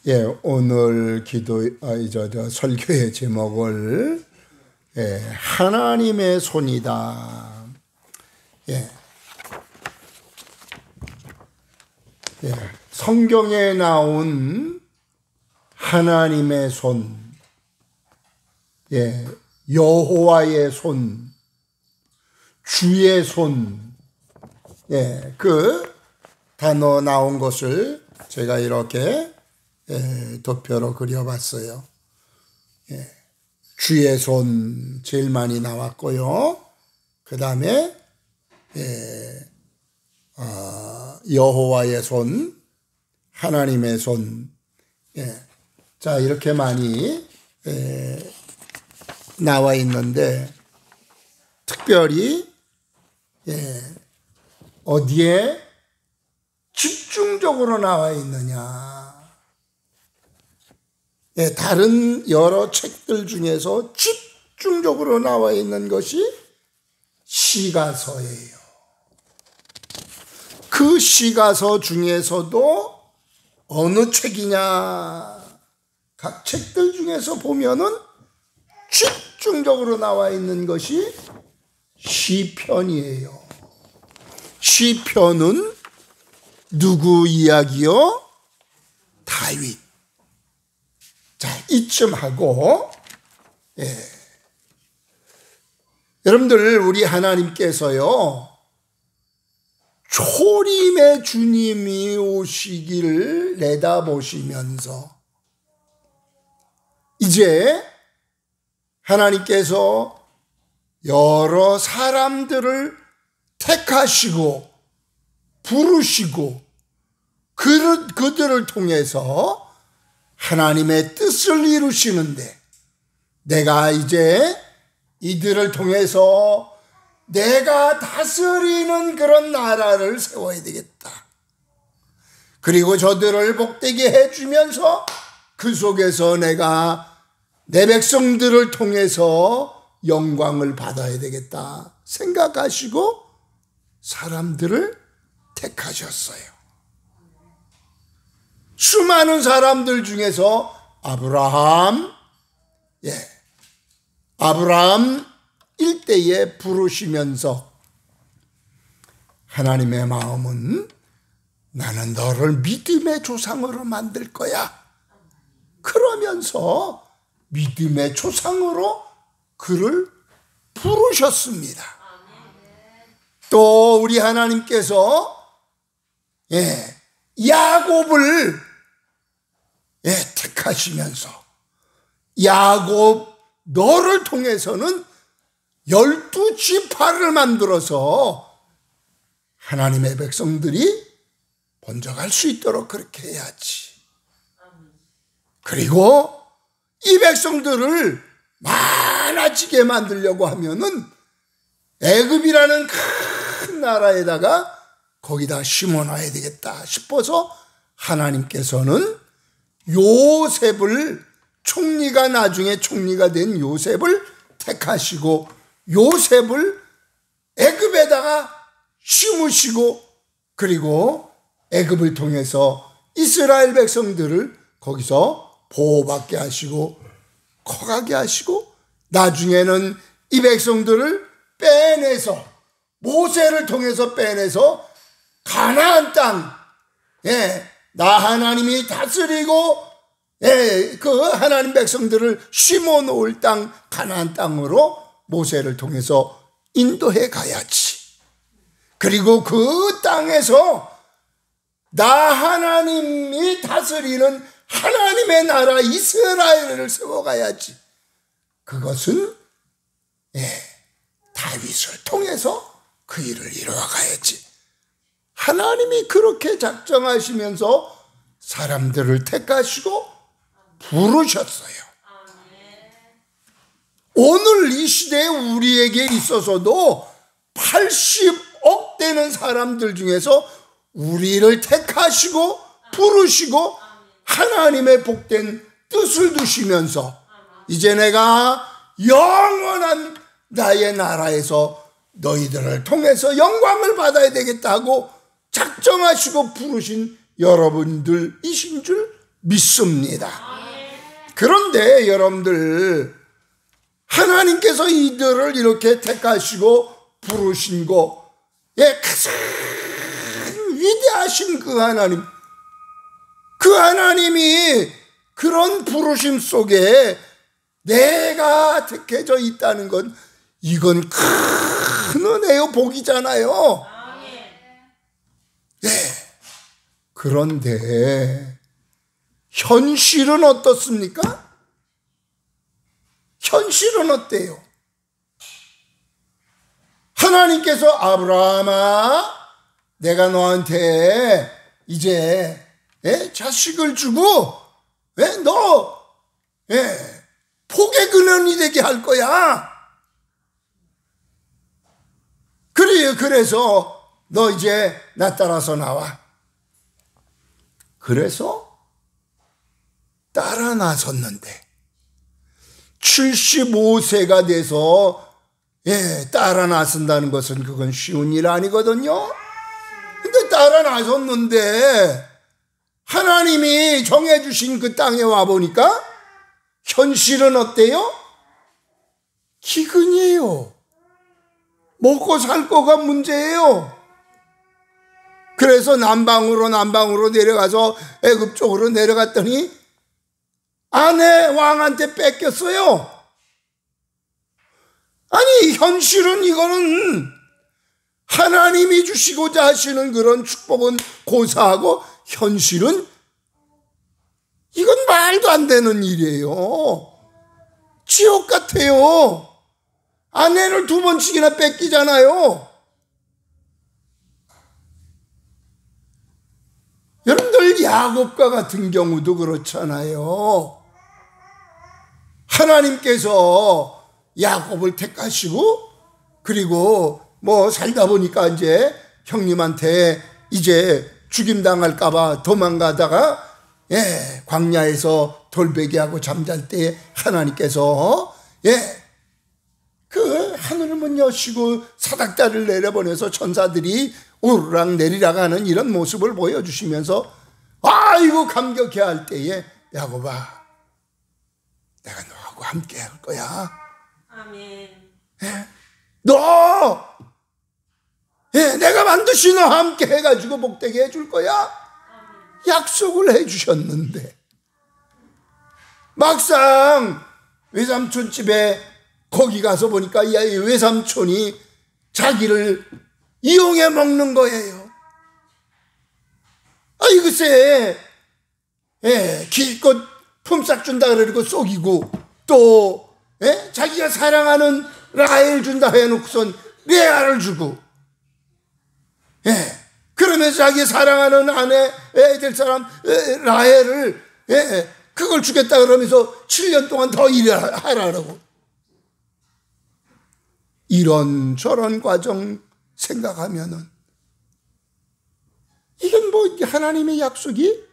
예, 오늘 설교의 제목을 하나님의 손이다. 성경에 나온 하나님의 손, 여호와의 손, 주의 손, 그 단어 나온 것을 제가 이렇게 도표로 그려봤어요. 주의 손 제일 많이 나왔고요. 그 다음에 여호와의 손, 하나님의 손, 자 이렇게 많이 나와 있는데 특별히 어디에 집중적으로 나와 있느냐? 다른 여러 책들 중에서 집중적으로 나와 있는 것이 시가서예요. 그 시가서 중에서도 어느 책이냐? 각 책들 중에서 보면은 집중적으로 나와 있는 것이 시편이에요. 시편은 누구 이야기요? 다윗. 자, 이쯤 하고, 여러분들, 우리 하나님께서요, 초림의 주님이 오시기를 내다보시면서, 이제 하나님께서 여러 사람들을 택하시고, 부르시고, 그들을 통해서 하나님의 뜻을 이루시는데 내가 이제 이들을 통해서 내가 다스리는 그런 나라를 세워야 되겠다. 그리고 저들을 복되게 해주면서 그 속에서 내가 내 백성들을 통해서 영광을 받아야 되겠다 생각하시고 사람들을 택하셨어요. 수많은 사람들 중에서 아브라함 일대에 부르시면서 하나님의 마음은 나는 너를 믿음의 조상으로 만들 거야. 그러면서 믿음의 조상으로 그를 부르셨습니다. 또 우리 하나님께서 야곱을 택하시면서 야곱 너를 통해서는 12지파를 만들어서 하나님의 백성들이 번져갈 수 있도록 그렇게 해야지. 그리고 이 백성들을 많아지게 만들려고 하면은 애굽이라는 큰 나라에다가 거기다 심어놔야 되겠다 싶어서 하나님께서는 요셉을 나중에 총리가 된 요셉을 택하시고 요셉을 애굽에다가 심으시고 그리고 애굽을 통해서 이스라엘 백성들을 거기서 보호받게 하시고 커가게 하시고 나중에는 이 백성들을 빼내서 모세를 통해서 빼내서 가나안 땅, 나 하나님이 다스리고 그 하나님 백성들을 심어 놓을 땅 가나안 땅으로 모세를 통해서 인도해 가야지. 그리고 그 땅에서 나 하나님이 다스리는 하나님의 나라 이스라엘을 세워가야지. 그것은 다윗을 통해서 그 일을 이루어가야지. 하나님이 그렇게 작정하시면서 사람들을 택하시고 부르셨어요. 오늘 이 시대에 우리에게 있어서도 80억 되는 사람들 중에서 우리를 택하시고 부르시고 하나님의 복된 뜻을 두시면서 이제 내가 영원한 나의 나라에서 너희들을 통해서 영광을 받아야 되겠다고 작정하시고 부르신 여러분들이신 줄 믿습니다. 그런데 여러분들, 하나님께서 이들을 이렇게 택하시고 부르신 거, 가장 위대하신 그 하나님, 그 하나님이 그런 부르심 속에 내가 택해져 있다는 건 이건 큰 은혜요, 복이잖아요. 그런데 현실은 어떻습니까? 현실은 어때요? 하나님께서 아브라함아, 내가 너한테 이제 자식을 주고 너 복의 근원이 되게 할 거야. 그래서 너 이제 나 따라서 나와. 그래서 따라 나섰는데 75세가 돼서 따라 나선다는 것은 그건 쉬운 일 아니거든요. 근데 따라 나섰는데 하나님이 정해주신 그 땅에 와보니까 현실은 어때요? 기근이에요. 먹고 살 거가 문제예요. 그래서 남방으로 내려가서 애굽 쪽으로 내려갔더니 아내 왕한테 뺏겼어요. 아니, 현실은 이거는 하나님이 주시고자 하시는 그런 축복은 고사하고, 현실은 이건 말도 안 되는 일이에요. 지옥 같아요. 아내를 2번씩이나 뺏기잖아요. 여러분들, 야곱과 같은 경우도 그렇잖아요. 하나님께서 야곱을 택하시고, 그리고 살다 보니까 이제 형님한테 이제 죽임당할까봐 도망가다가 광야에서 돌베개하고 잠잘 때 하나님께서 그 하늘을 문 여시고 사닥다리를 내려보내서 천사들이 오르락 내리락 하는 이런 모습을 보여주시면서 아이고 감격해 할 때에 야곱아, 내가 너하고 함께 할 거야. 아멘. 너 내가 반드시 너와 함께 해가지고 복되게 해줄 거야. 약속을 해주셨는데 막상 외삼촌 집에 거기 가서 보니까 이 외삼촌이 자기를 이용해 먹는 거예요. 아이 글쎄, 기껏 품삯 준다 그러고 속이고, 또 자기가 사랑하는 라헬 준다 해놓고선 레아를 주고, 그러면서 자기 사랑하는 아내 될 사람 라헬을 그걸 주겠다 그러면서 7년 동안 더 일하라고. 이런 과정 생각하면은 이건 하나님의 약속이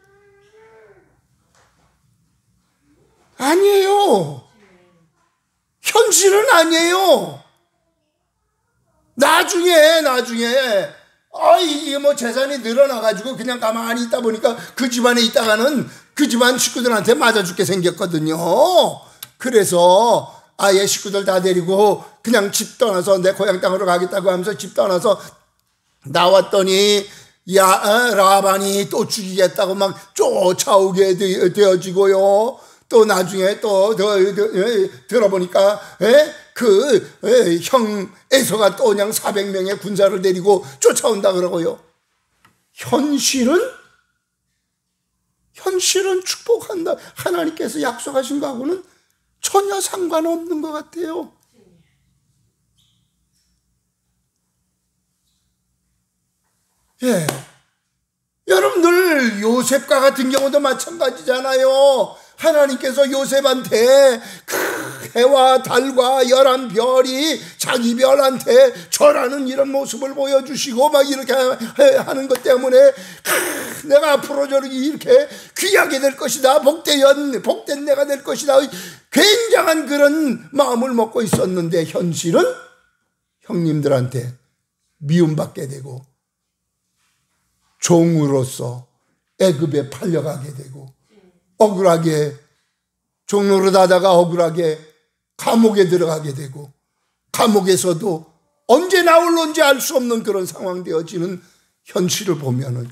아니에요. 현실은 아니에요. 나중에 이게 재산이 늘어나가지고 그냥 가만히 있다 보니까 그 집안에 있다가는 그 집안 식구들한테 맞아 죽게 생겼거든요. 그래서 아예 식구들 다 데리고 그냥 집 떠나서 내 고향 땅으로 가겠다고 하면서 집 떠나서 나왔더니 라반이 또 죽이겠다고 막 쫓아오게 되어지고요. 또 나중에 또 들어보니까 그 형 에서가 또 그냥 400명의 군사를 데리고 쫓아온다 그러고요. 현실은 축복한다. 하나님께서 약속하신 거하고는 전혀 상관없는 것 같아요. 여러분들, 요셉과 같은 경우도 마찬가지잖아요. 하나님께서 요셉한테 그 해와 달과 11별이 자기 별한테 절하는 이런 모습을 보여주시고 막 이렇게 하는 것 때문에 내가 앞으로 저렇게 이렇게 귀하게 될 것이다, 복된 내가 될 것이다, 굉장한 그런 마음을 먹고 있었는데 현실은 형님들한테 미움받게 되고 종으로서 애굽에 팔려가게 되고 억울하게 종로로 다다가 억울하게 감옥에 들어가게 되고, 감옥에서도 언제 나올런지 알 수 없는 그런 상황 되어지는 현실을 보면은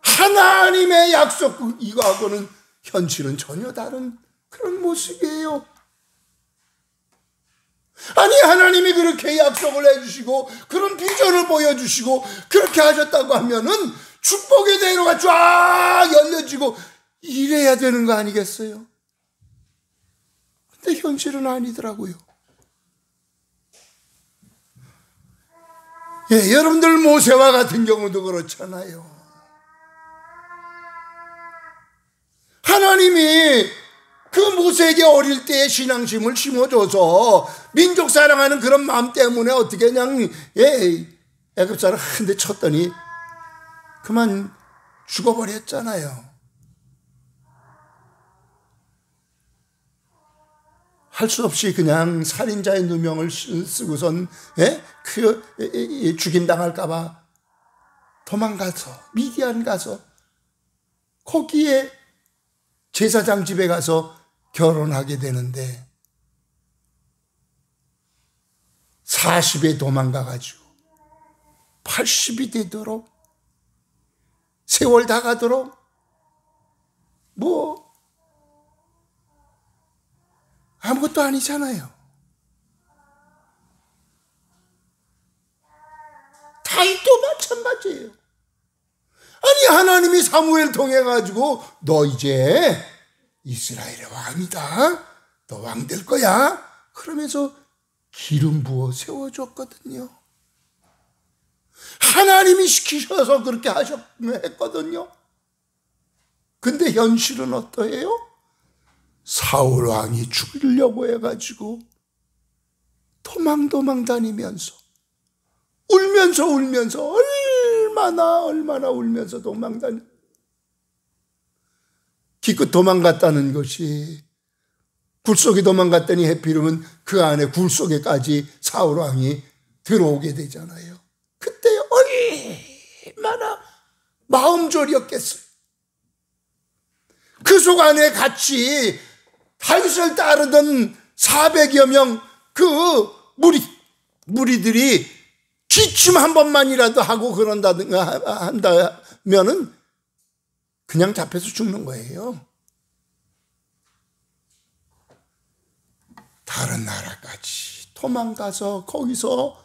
하나님의 약속 이거하고는 현실은 전혀 다른 그런 모습이에요. 아니, 하나님이 그렇게 약속을 해주시고 그런 비전을 보여주시고 그렇게 하셨다고 하면은 축복의 대로가 쫙 열려지고 이래야 되는 거 아니겠어요? 근데 현실은 아니더라고요. 예, 여러분들 모세와 같은 경우도 그렇잖아요. 하나님이 그 모세에게 어릴 때의 신앙심을 심어줘서 민족 사랑하는 그런 마음 때문에 어떻게 그냥 애굽 사람 한 대 쳤더니 그만 죽어버렸잖아요. 할 수 없이 그냥 살인자의 누명을 쓰고선 죽임당할까봐 도망가서 미디안 가서 거기에 제사장 집에 가서 결혼하게 되는데 40에 도망가가지고 80이 되도록 세월 다 가도록 뭐 아무것도 아니잖아요. 다윗도 마찬가지예요. 아니, 하나님이 사무엘 통해 가지고 너 이제 이스라엘의 왕이다, 너 왕 될 거야 그러면서 기름 부어 세워줬거든요. 하나님이 시키셔서 그렇게 했거든요. 근데 현실은 어떠해요? 사울 왕이 죽이려고 해가지고 도망 다니면서 울면서 얼마나 울면서 도망다니. 기껏 도망갔다는 것이 굴속에 도망갔더니 해피름은 그 안에 굴속에까지 사울 왕이 들어오게 되잖아요. 그때 얼마나 마음 졸였겠어요. 그 속 안에 같이 다윗을 따르던 400여 명 그 무리들이 기침 한 번만이라도 하고 한다면은 그냥 잡혀서 죽는 거예요. 다른 나라까지 도망가서 거기서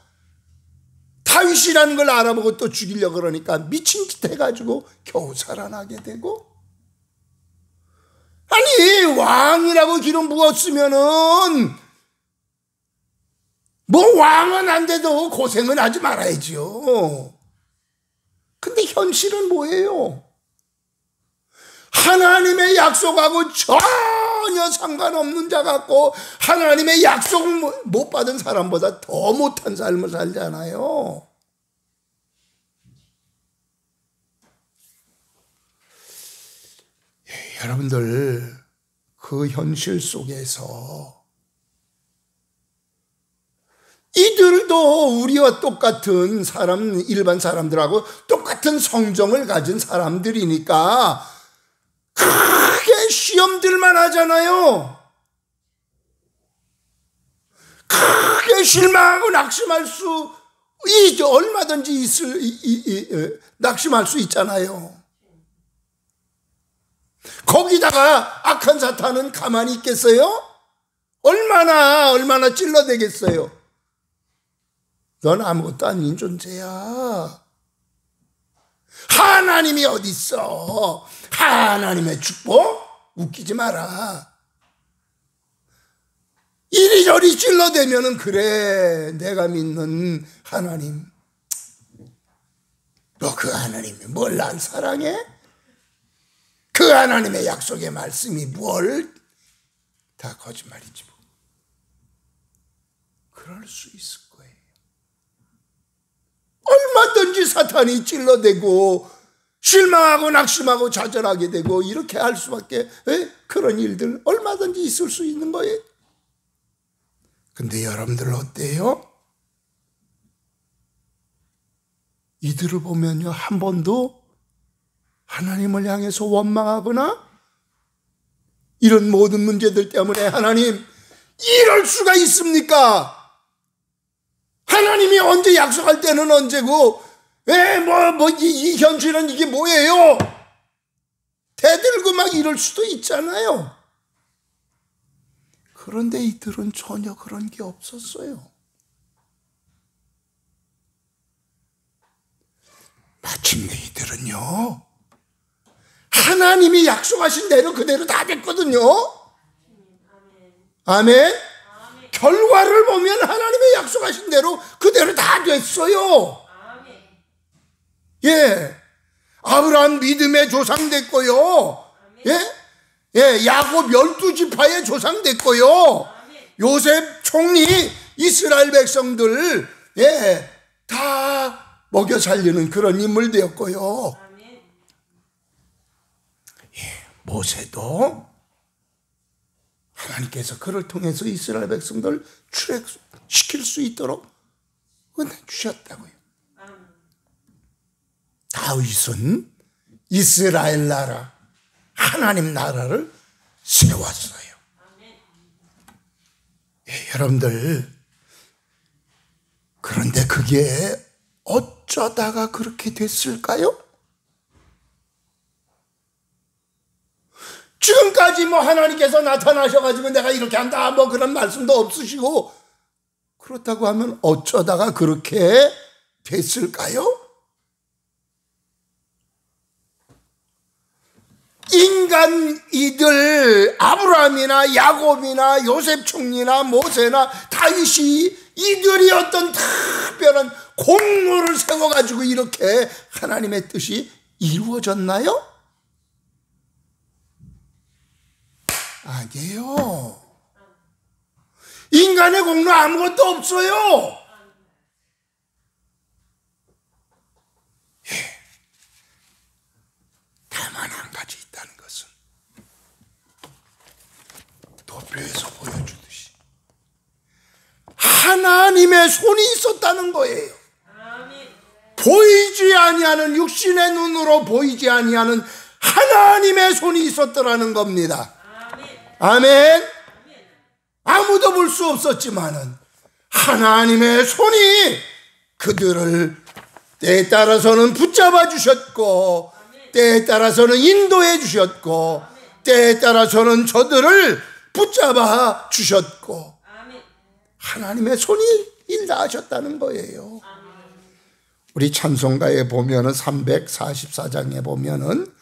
다윗이라는 걸 알아보고 또 죽이려고 그러니까 미친 짓 해가지고 겨우 살아나게 되고, 아니, 왕이라고 기름 부었으면은 뭐 왕은 안 돼도 고생은 하지 말아야지요. 근데 현실은 뭐예요? 하나님의 약속하고 전혀 상관없는 자 같고 하나님의 약속 못 받은 사람보다 더 못한 삶을 살잖아요. 여러분들, 그 현실 속에서 이들도 우리와 똑같은 사람, 일반 사람들하고 똑같은 성정을 가진 사람들이니까 크게 시험들만 하잖아요. 크게 실망하고 낙심할 수 얼마든지 낙심할 수 있잖아요. 거기다가 악한 사탄은 가만히 있겠어요? 얼마나 찔러대겠어요? 넌 아무것도 아닌 존재야. 하나님이 어디 있어? 하나님의 축복? 웃기지 마라. 이리저리 찔러대면은 그래, 내가 믿는 하나님, 너 그 하나님이 뭘 난 사랑해? 그 하나님의 약속의 말씀이 뭘? 다 거짓말이지 뭐. 그럴 수 있을 거예요. 얼마든지 사탄이 찔러대고 실망하고 낙심하고 좌절하게 되고 이렇게 할 수밖에, 그런 일들 얼마든지 있을 수 있는 거예요. 근데 여러분들 어때요? 이들을 보면요, 한 번도 하나님을 향해서 원망하거나 이런 모든 문제들 때문에 하나님, 이럴 수가 있습니까? 하나님이 언제 약속할 때는 언제고, 이 현실은 이게 뭐예요? 대들고 막 이럴 수도 있잖아요. 그런데 이들은 전혀 그런 게 없었어요. 마침내 이들은요, 하나님이 약속하신 대로 그대로 다 됐거든요. 아멘. 결과를 보면 하나님의 약속하신 대로 그대로 다 됐어요. 예. 아브라함 믿음의 조상 됐고요. 예. 야곱 12지파의 조상 됐고요. 요셉 총리, 이스라엘 백성들, 다 먹여 살리는 그런 인물 되었고요. 모세도 하나님께서 그를 통해서 이스라엘 백성들을 출애굽시킬 수 있도록 은혜 주셨다고요. 다윗은 이스라엘 나라, 하나님 나라를 세웠어요. 여러분들, 그런데 그게 어쩌다가 그렇게 됐을까요? 지금까지 하나님께서 나타나셔가지고 내가 이렇게 한다 그런 말씀도 없으시고, 그렇다고 하면 어쩌다가 그렇게 됐을까요? 인간이들, 아브라함이나 야곱이나 요셉 총리나 모세나 다윗이 이들이 어떤 특별한 공로를 세워가지고 이렇게 하나님의 뜻이 이루어졌나요? 아니에요. 인간의 공로 아무것도 없어요. 다만 한 가지 있다는 것은 도표에서 보여주듯이 하나님의 손이 있었다는 거예요. 보이지 아니하는, 육신의 눈으로 보이지 아니하는 하나님의 손이 있었더라는 겁니다. 아멘. 아무도 볼 수 없었지만은 하나님의 손이 그들을 때에 따라서는 붙잡아 주셨고, 때에 따라서는 인도해 주셨고, 때에 따라서는 저들을 붙잡아 주셨고, 하나님의 손이 일 다 하셨다는 거예요. 우리 찬송가에 보면은 344장에 보면은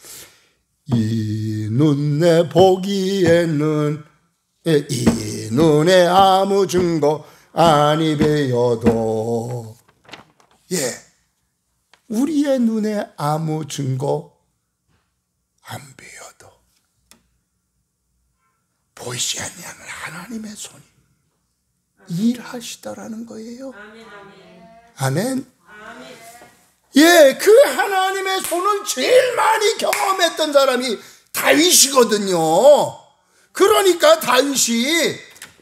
이 눈에 보기에는 이 눈에 아무 증거 아니 배여도, 우리의 눈에 아무 증거 안 배여도 보이지 않는 하나님의 손이 일하시더라는 거예요. 아멘. 그 하나님의 손을 제일 많이 경험했던 사람이 다윗이거든요. 그러니까 다윗이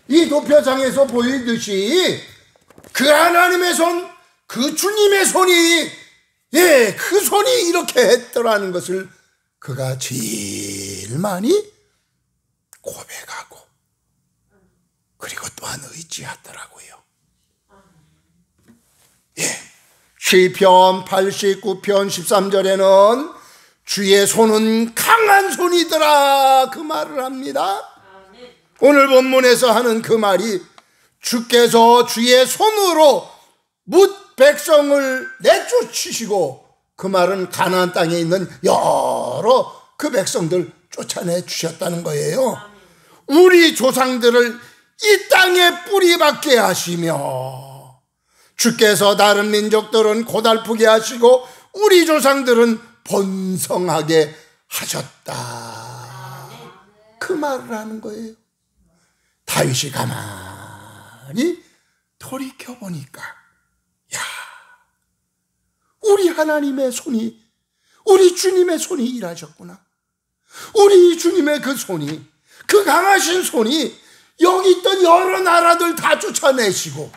이 도표상에서 보이듯이 그 하나님의 손, 그 주님의 손이, 그 손이 이렇게 했더라는 것을 그가 제일 많이 고백하고, 그리고 또한 의지하더라고요. 시편 89편 13절에는 주의 손은 강한 손이더라, 그 말을 합니다. 오늘 본문에서 하는 그 말이, 주께서 주의 손으로 뭇 백성을 내쫓으시고, 그 말은 가나안 땅에 있는 여러 그 백성들 쫓아내 주셨다는 거예요. 우리 조상들을 이 땅에 뿌리박게 하시며, 주께서 다른 민족들은 고달프게 하시고 우리 조상들은 번성하게 하셨다, 그 말을 하는 거예요. 다윗이 가만히 돌이켜보니까, 우리 하나님의 손이, 우리 주님의 손이 일하셨구나. 우리 주님의 그 손이, 그 강하신 손이 여기 있던 여러 나라들 다 쫓아내시고,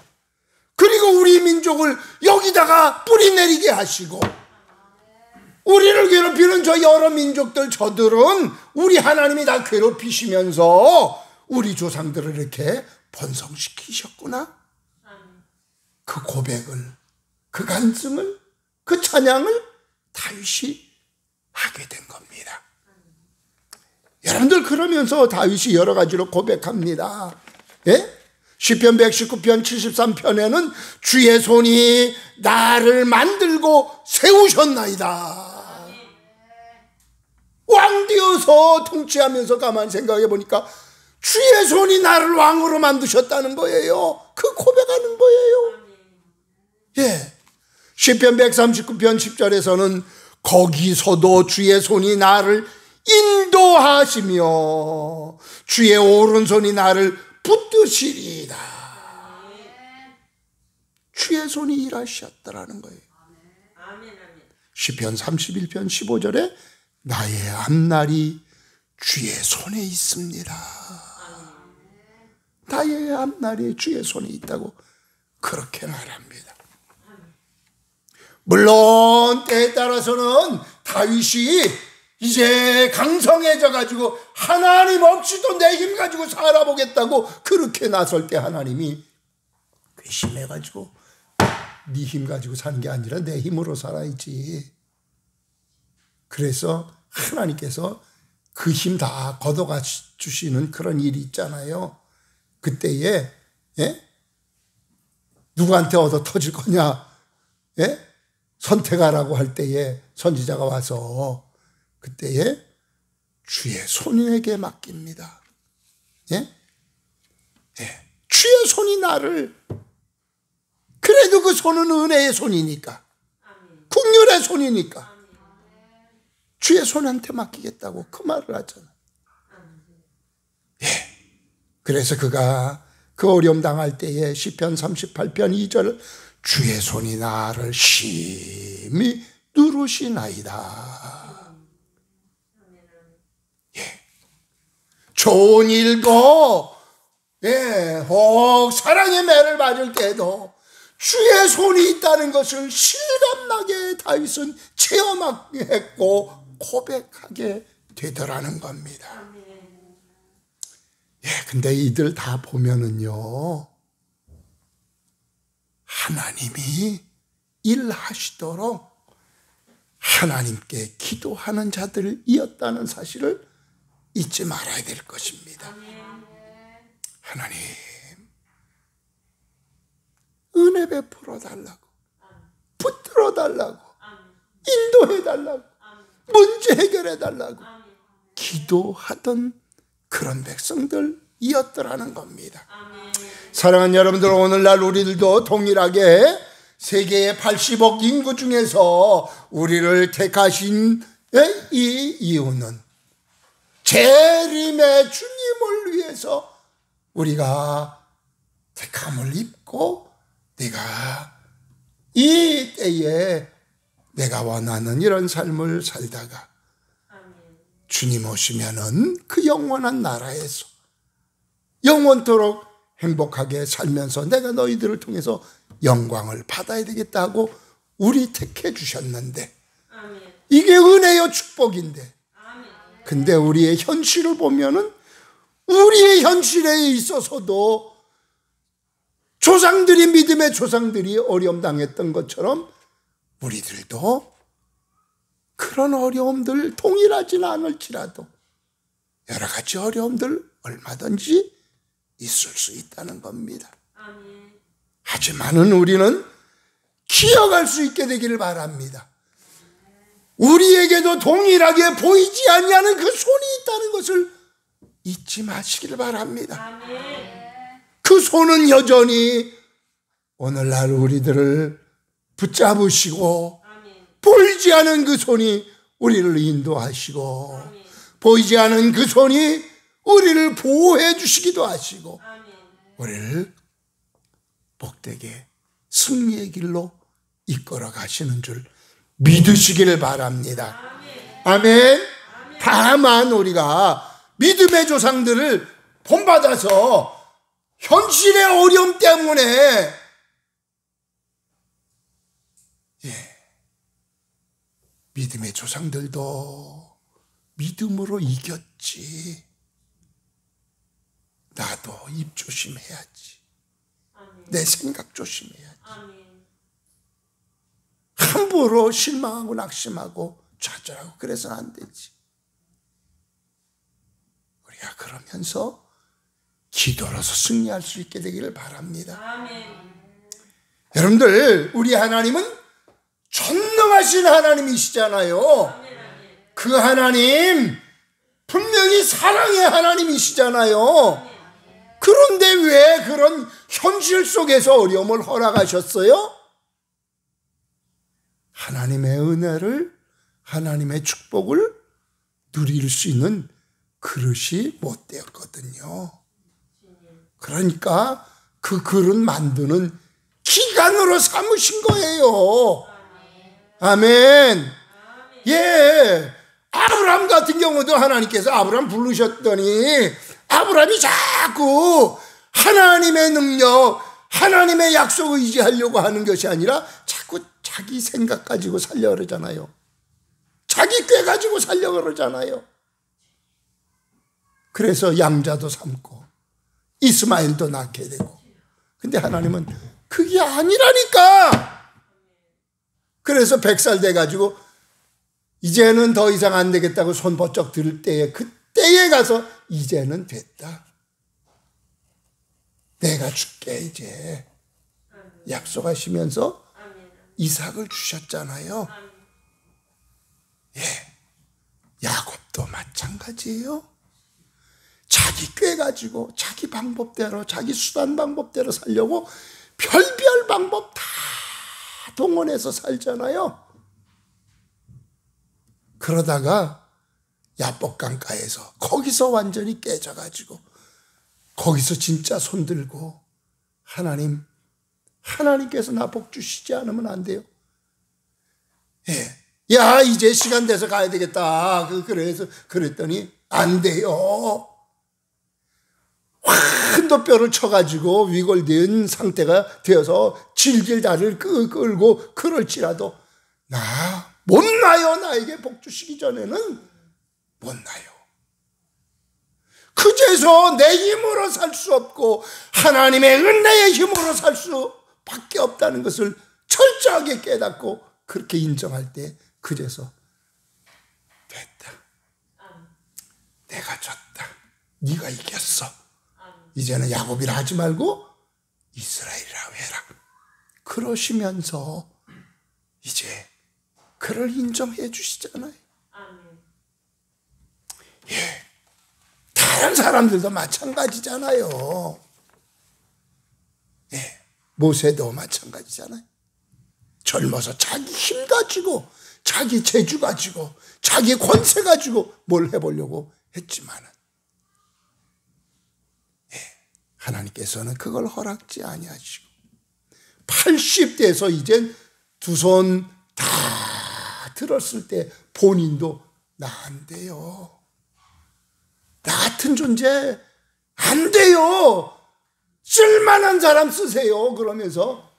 그리고 우리 민족을 여기다가 뿌리내리게 하시고, 우리를 괴롭히는 저 여러 민족들, 저들은 우리 하나님이 다 괴롭히시면서 우리 조상들을 이렇게 번성시키셨구나. 그 고백을, 그 간증을, 그 찬양을 다윗이 하게 된 겁니다. 여러분들, 그러면서 다윗이 여러 가지로 고백합니다. 예? 시편 119편 73편에는 주의 손이 나를 만들고 세우셨나이다. 왕 되어서 통치하면서 가만히 생각해 보니까 주의 손이 나를 왕으로 만드셨다는 거예요. 그 고백하는 거예요. 예. 시편 139편 10절에서는 거기서도 주의 손이 나를 인도하시며 주의 오른손이 나를 붙드시리이다. 주의 손이 일하셨다라는 거예요. 시편 31편 15절에 나의 앞날이 주의 손에 있습니다. 나의 앞날이 주의 손에 있다고 그렇게 말합니다. 물론 때에 따라서는 다윗이 이제 강성해져 가지고 하나님 없이도 내 힘 가지고 살아보겠다고 그렇게 나설 때 하나님이 괘씸해 가지고 네 힘 가지고 사는 게 아니라 내 힘으로 살아야지. 그래서 하나님께서 그 힘 다 걷어가 주시는 그런 일이 있잖아요. 그때에 누구한테 얻어 터질 거냐, 선택하라고 할 때에 선지자가 와서 그때에 주의 손에게 맡깁니다. 주의 손이 나를, 그래도 그 손은 은혜의 손이니까, 긍휼의 손이니까 주의 손한테 맡기겠다고 그 말을 하잖아. 그래서 그가 그 어려움 당할 때에 시편 38편 2절 주의 손이 나를 심히 누르시나이다. 좋은 일도 혹 사랑의 매를 맞을 때에도 주의 손이 있다는 것을 실감나게 다윗은 체험했고 고백하게 되더라는 겁니다. 근데 이들 다 보면은요, 하나님이 일하시도록 하나님께 기도하는 자들이었다는 사실을 잊지 말아야 될 것입니다. 하나님, 은혜 베풀어 달라고, 붙들어 달라고, 인도해 달라고, 문제 해결해 달라고 기도하던 그런 백성들이었더라는 겁니다. 사랑하는 여러분들, 오늘날 우리들도 동일하게 세계의 80억 인구 중에서 우리를 택하신 이 이유는 재림의 주님을 위해서 우리가 택함을 입고 내가 이 때에 내가 원하는 이런 삶을 살다가 주님 오시면은 그 영원한 나라에서 영원토록 행복하게 살면서 내가 너희들을 통해서 영광을 받아야 되겠다고 우리 택해 주셨는데, 이게 은혜요 축복인데, 근데 우리의 현실을 보면은 우리의 현실에 있어서도 조상들이, 믿음의 조상들이 어려움 당했던 것처럼 우리들도 그런 어려움들 동일하지는 않을지라도 여러 가지 어려움들 얼마든지 있을 수 있다는 겁니다. 하지만은 우리는 기억할 수 있게 되기를 바랍니다. 우리에게도 동일하게 보이지 아니하는 그 손이 있다는 것을 잊지 마시기를 바랍니다. 그 손은 여전히 오늘날 우리들을 붙잡으시고, 보이지 않은 그 손이 우리를 인도하시고, 보이지 않은 그 손이 우리를 보호해 주시기도 하시고, 우리를 복되게 승리의 길로 이끌어 가시는 줄 믿으시기를 바랍니다. 아멘. 다만 우리가 믿음의 조상들을 본받아서 현실의 어려움 때문에 믿음의 조상들도 믿음으로 이겼지. 나도 입 조심해야지. 내 생각 조심해야지. 함부로 실망하고 낙심하고 좌절하고 그래서는 안 되지. 우리가 그러면서 기도로서 승리할 수 있게 되기를 바랍니다. 여러분들, 우리 하나님은 전능하신 하나님이시잖아요. 그 하나님 분명히 사랑의 하나님이시잖아요. 그런데 왜 그런 현실 속에서 어려움을 허락하셨어요? 하나님의 은혜를, 하나님의 축복을 누릴 수 있는 그릇이 못 되었거든요. 그러니까 그 그릇 만드는 기간으로 삼으신 거예요. 아멘. 예. 아브라함 같은 경우도 하나님께서 아브라함 부르셨더니 아브라함이 자꾸 하나님의 능력, 하나님의 약속 의지하려고 하는 것이 아니라 자꾸 자기 생각 가지고 살려고 그러잖아요. 자기 꾀 가지고 살려고 그러잖아요. 그래서 양자도 삼고 이스마엘도 낳게 되고. 근데 하나님은 그게 아니라니까. 그래서 100살 돼가지고 이제는 더 이상 안 되겠다고 손 번쩍 들 때에, 그때에 가서 이제는 됐다. 내가 줄게 이제. 약속하시면서 이삭을 주셨잖아요. 예, 야곱도 마찬가지예요. 자기 꾀 가지고 자기 방법대로, 자기 수단 방법대로 살려고 별별 방법 다 동원해서 살잖아요. 그러다가 야복강가에서 거기서 완전히 깨져가지고 거기서 진짜 손들고 하나님께서 나 복 주시지 않으면 안 돼요. 예. 야, 이제 시간 돼서 가야 되겠다. 그래서 그랬더니 안 돼요. 한도뼈를 쳐가지고 위골된 상태가 되어서 질질 다리를 끌고 그럴지라도 못 나요. 나에게 복 주시기 전에는 못 나요. 그제서 내 힘으로 살 수 없고 하나님의 은혜의 힘으로 살 수밖에 없다는 것을 철저하게 깨닫고 그렇게 인정할 때 그제서 됐다. 내가 졌다. 네가 이겼어. 이제는 야곱이라 하지 말고 이스라엘이라고 해라. 그러시면서 이제 그를 인정해 주시잖아요. 예, 다른 사람들도 마찬가지잖아요. 예, 모세도 마찬가지잖아요. 젊어서 자기 힘 가지고, 자기 재주 가지고, 자기 권세 가지고 뭘 해보려고 했지만은, 예, 하나님께서는 그걸 허락지 아니하시고 80대에서 이젠 두 손 다 들었을 때 본인도 나 안 돼요. 나 같은 존재 안 돼요. 쓸만한 사람 쓰세요. 그러면서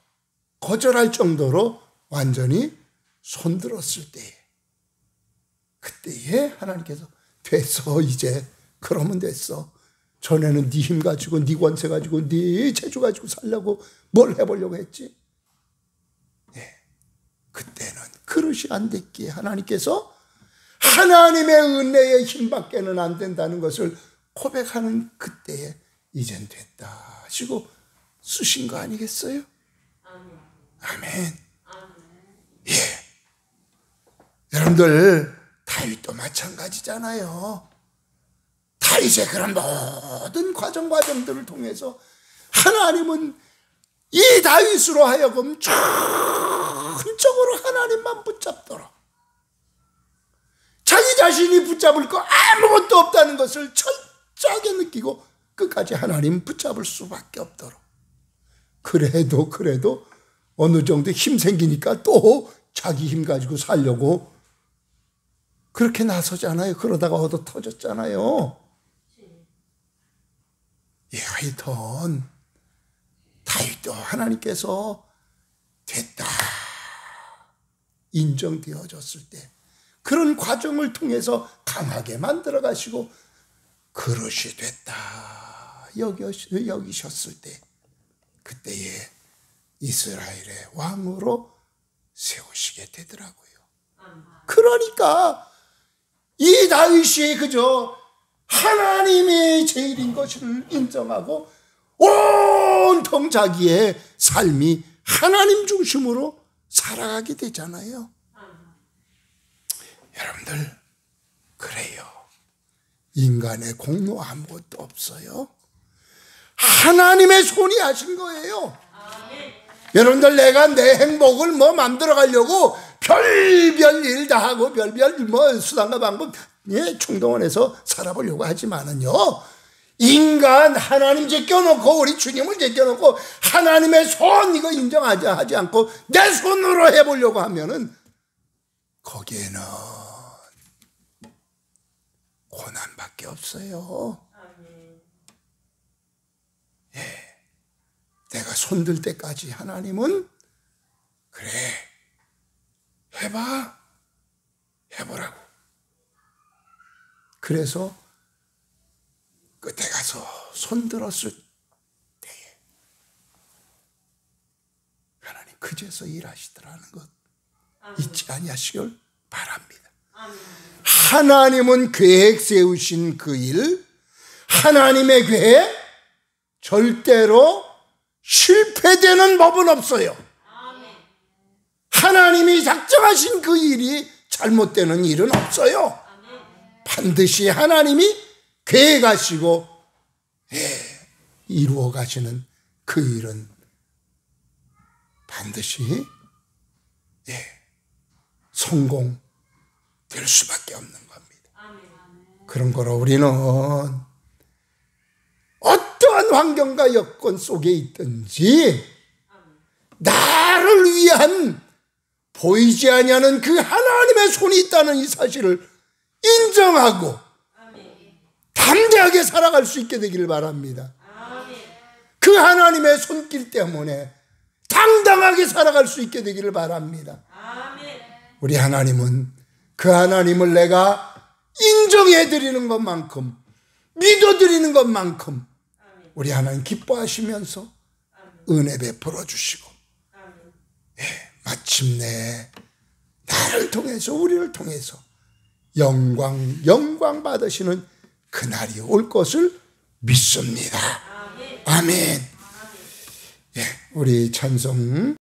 거절할 정도로 완전히 손들었을 때에, 그때에 하나님께서 됐어. 이제 그러면 됐어. 전에는 네 힘 가지고, 네 권세 가지고, 네 재주 가지고 살려고 뭘 해보려고 했지. 네. 그때는 그릇이 안 됐기에 하나님께서 하나님의 은혜의 힘밖에는 안 된다는 것을 고백하는 그때에 이젠 됐다 하시고 쓰신 거 아니겠어요? 아멘. 예. 여러분들, 다윗도 마찬가지잖아요. 다윗의 그런 모든 과정들을 통해서 하나님은 이 다윗으로 하여금 전적으로 하나님만 붙잡도록, 자기 자신이 붙잡을 거 아무것도 없다는 것을 철저하게 느끼고 끝까지 하나님 붙잡을 수밖에 없도록. 그래도 어느 정도 힘 생기니까 또 자기 힘 가지고 살려고 그렇게 나서잖아요. 그러다가 얻어 터졌잖아요. 예, 하여튼 다윗도 하나님께서 됐다 인정되어졌을 때 그런 과정을 통해서 강하게 만들어 가시고 그릇이 됐다 여기셨을 때 그때에 이스라엘의 왕으로 세우시게 되더라고요. 그러니까 이 다윗이 그저 하나님이 제일인 것을 인정하고 온통 자기의 삶이 하나님 중심으로 살아가게 되잖아요. 여러분들 그래요. 인간의 공로 아무것도 없어요. 하나님의 손이 하신 거예요. 여러분들 내가 내 행복을 만들어 가려고 별별 일 다 하고 별별 수단과 방법 충동원해서 살아보려고 하지만은요, 인간 하나님 제껴놓고 우리 주님을 제껴놓고 하나님의 손 이거 인정하지 않고 내 손으로 해보려고 하면은 거기에는 고난밖에 없어요. 내가 손들 때까지 하나님은 그래 해보라고. 그래서 끝에 가서 손들었을 때에 하나님 그제서 일하시더라는 것 잊지 아니하시길 바랍니다. 하나님은 계획 세우신 그 일, 하나님의 계획 절대로 실패되는 법은 없어요. 하나님이 작정하신 그 일이 잘못되는 일은 없어요. 반드시 하나님이 계획하시고 이루어 가시는 그 일은 반드시 성공될 수밖에 없는 겁니다. 그런 거로 우리는 어떠한 환경과 여건 속에 있든지 나를 위한 보이지 아니하는 그 하나님의 손이 있다는 이 사실을 인정하고 담대하게 살아갈 수 있게 되기를 바랍니다. 그 하나님의 손길 때문에 당당하게 살아갈 수 있게 되기를 바랍니다. 우리 하나님은 그 하나님을 내가 인정해드리는 것만큼 믿어드리는 것만큼 우리 하나님 기뻐하시면서 은혜 베풀어 주시고 마침내 나를 통해서 우리를 통해서 영광 받으시는 그날이 올 것을 믿습니다. 아멘. 우리 찬송